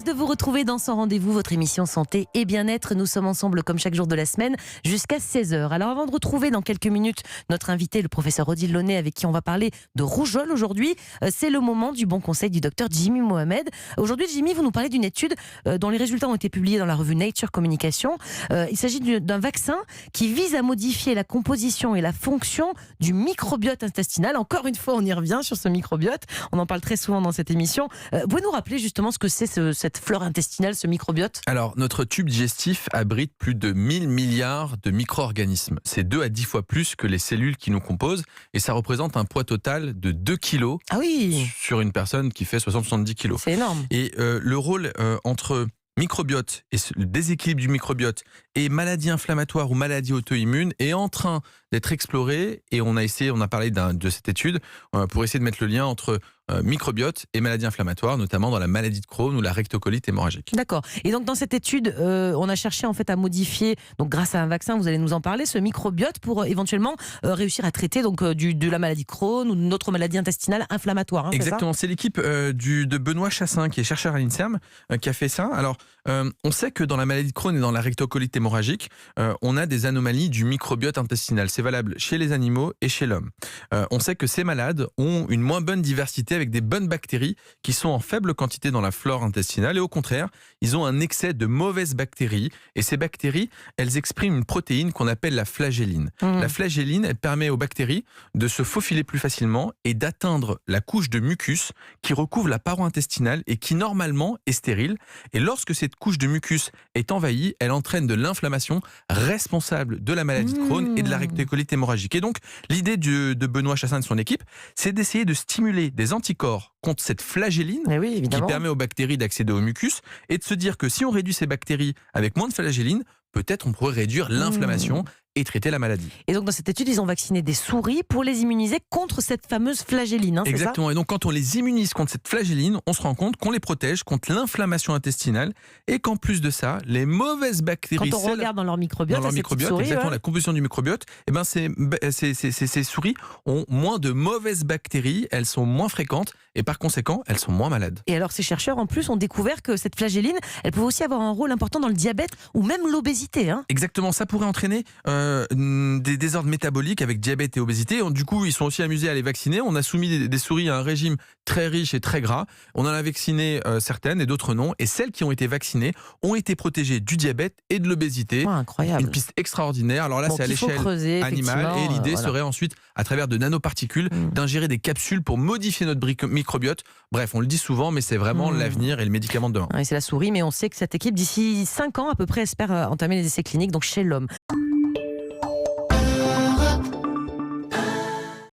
De vous retrouver dans son rendez-vous, votre émission santé et bien-être. Nous sommes ensemble comme chaque jour de la semaine jusqu'à 16h. Alors avant de retrouver dans quelques minutes notre invité, le professeur Odile Launay, avec qui on va parler de rougeole aujourd'hui, c'est le moment du bon conseil du docteur Jimmy Mohamed. Aujourd'hui, Jimmy, vous nous parlez d'une étude dont les résultats ont été publiés dans la revue Nature Communication. Il s'agit d'un vaccin qui vise à modifier la composition et la fonction du microbiote intestinal. Encore une fois, on y revient sur ce microbiote. On en parle très souvent dans cette émission. Vous pouvez nous rappeler justement ce que c'est cette flore intestinale, ce microbiote? Alors, notre tube digestif abrite plus de 1000 milliards de micro-organismes. C'est 2 à 10 fois plus que les cellules qui nous composent et ça représente un poids total de 2 kilos sur une personne qui fait 60-70 kilos. C'est énorme. Et le rôle entre microbiote et le déséquilibre du microbiote et maladie inflammatoire ou maladie auto-immune est en train d'être exploré et on a parlé de cette étude pour essayer de mettre le lien entre microbiote et maladie inflammatoire, notamment dans la maladie de Crohn ou la rectocolite hémorragique. D'accord. Et donc dans cette étude, on a cherché en fait à modifier, donc grâce à un vaccin, vous allez nous en parler, ce microbiote pour éventuellement réussir à traiter donc de la maladie de Crohn ou d'une autre maladie intestinale inflammatoire. Exactement. C'est l'équipe de Benoît Chassin, qui est chercheur à l'INSERM, qui a fait ça. Alors, on sait que dans la maladie de Crohn et dans la rectocolite hémorragique, on a des anomalies du microbiote intestinal. C'est valable chez les animaux et chez l'homme. On sait que ces malades ont une moins bonne diversité avec des bonnes bactéries qui sont en faible quantité dans la flore intestinale et au contraire, ils ont un excès de mauvaises bactéries et ces bactéries, elles expriment une protéine qu'on appelle la flagelline. La flagelline, elle permet aux bactéries de se faufiler plus facilement et d'atteindre la couche de mucus qui recouvre la paroi intestinale et qui normalement est stérile. Et lorsque cette couche de mucus est envahie, elle entraîne de l'inflammation responsable de la maladie de Crohn et de la rectocolite hémorragique. Et donc, l'idée de Benoît Chassin et de son équipe, c'est d'essayer de stimuler des anticorps contre cette flagelline qui permet aux bactéries d'accéder au mucus et de se dire que si on réduit ces bactéries avec moins de flagelline, peut-être on pourrait réduire l'inflammation et traiter la maladie. Et donc dans cette étude, ils ont vacciné des souris pour les immuniser contre cette fameuse flagelline. Exactement. Et donc quand on les immunise contre cette flagelline, on se rend compte qu'on les protège contre l'inflammation intestinale et qu'en plus de ça, les mauvaises bactéries... Quand on regarde dans leur microbiote, souris, exactement, la composition du microbiote, eh ben ces souris ont moins de mauvaises bactéries, elles sont moins fréquentes et par conséquent, elles sont moins malades. Et alors ces chercheurs en plus ont découvert que cette flagelline, elle pouvait aussi avoir un rôle important dans le diabète ou même l'obésité. Exactement, ça pourrait entraîner des désordres métaboliques avec diabète et obésité. Du coup, ils sont aussi amusés à les vacciner. On a soumis des souris à un régime très riche et très gras. On en a vacciné certaines et d'autres non. Et celles qui ont été vaccinées ont été protégées du diabète et de l'obésité. Incroyable. Une piste extraordinaire. Alors là, c'est à l'échelle animale. Et l'idée serait ensuite, à travers de nanoparticules, d'ingérer des capsules pour modifier notre microbiote. Bref, on le dit souvent, mais c'est vraiment l'avenir et le médicament de demain. C'est la souris, mais on sait que cette équipe, d'ici 5 ans à peu près, espère entamer les essais cliniques donc chez l'homme.